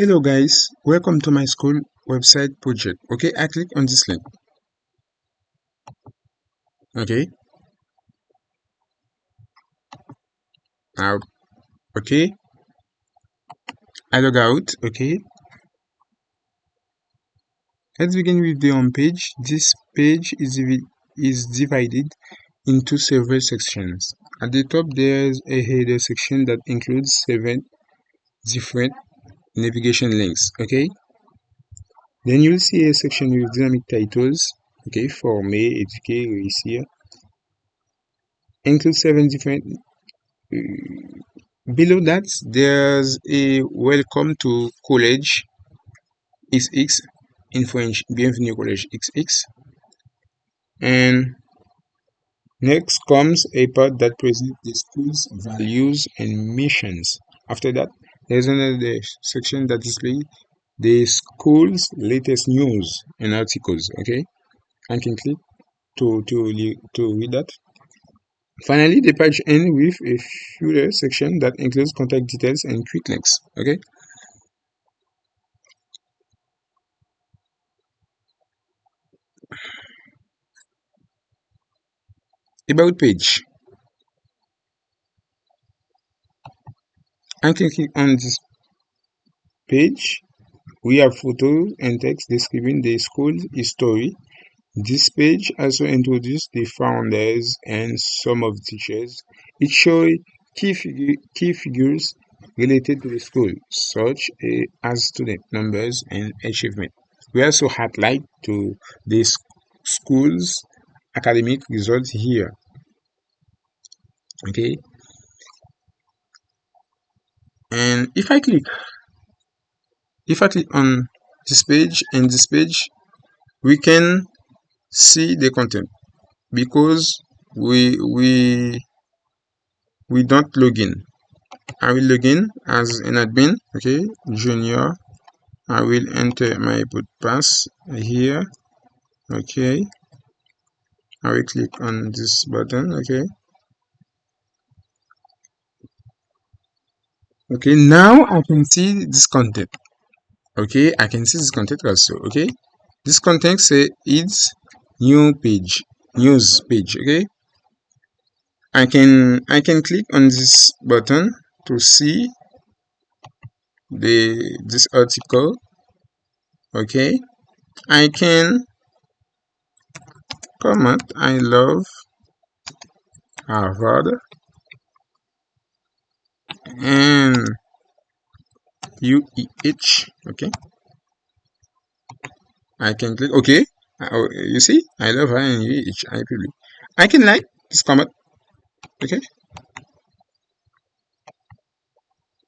Hello guys, welcome to my school website project. Okay, I click on this link. Okay, now okay, I log out. Okay, let's begin with the home page. This page is divided into several sections. At the top, there's a header section that includes 7 different navigation links. Okay, then you'll see a section with dynamic titles. Okay, former, éduquer, réussir. Includes 7 different. Below that, there's a welcome to College XX in French, Bienvenue College XX. And next comes a part that presents the school's values and missions. After that, there's another section that displays the school's latest news and articles. Okay, I can click to read that. Finally, the page ends with a footer section that includes contact details and quick links. Okay. About page. I can click on this page. We have photos and text describing the school's history. This page also introduces the founders and some of the teachers. It shows key figures related to the school, such as student numbers and achievement. We also highlight to the school's academic results here. Okay, and if I click on this page, and this page, we can see the content because we don't log in. I will log in as an admin. Okay, junior. I will enter my input pass here. Okay, I will click on this button. Okay, now I can see this content. Okay, I can see this content also. Okay, this content say it's news page. Okay, I can click on this button to see this article. Okay, I can comment I love Harvard and UEH. Okay, I can click okay. You see, I love her and UEH. I can like this comment. Okay,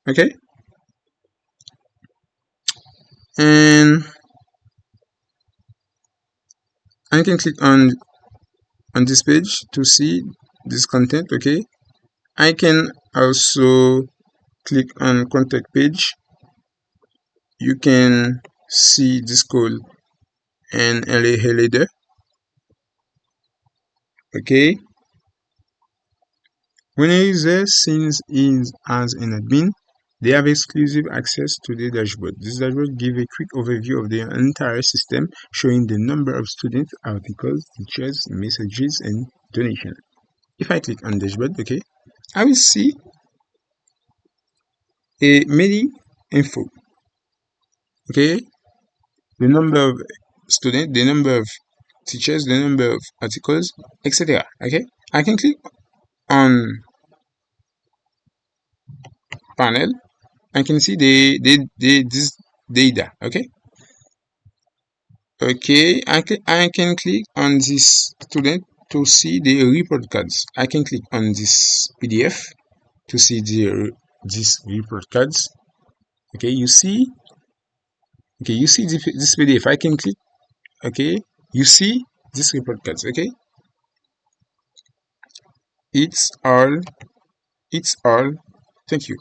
okay, and I can click on this page to see this content. Okay, I can also click on contact page. You can see this code and a header. Okay, when a user signs in as an admin, they have exclusive access to the dashboard. This dashboard gives a quick overview of the entire system, showing the number of students, articles, teachers, messages, and donations. If I click on dashboard, okay, I will see a many info. Okay, the number of students, the number of teachers, the number of articles, etc. Okay, I can click on panel. I can see this data. Okay, I can click on this student to see the report cards. I can click on this PDF to see this report cards. Okay, you see. Okay, you see this PDF. I can click. Okay, you see this report cards. Okay, it's all. Thank you.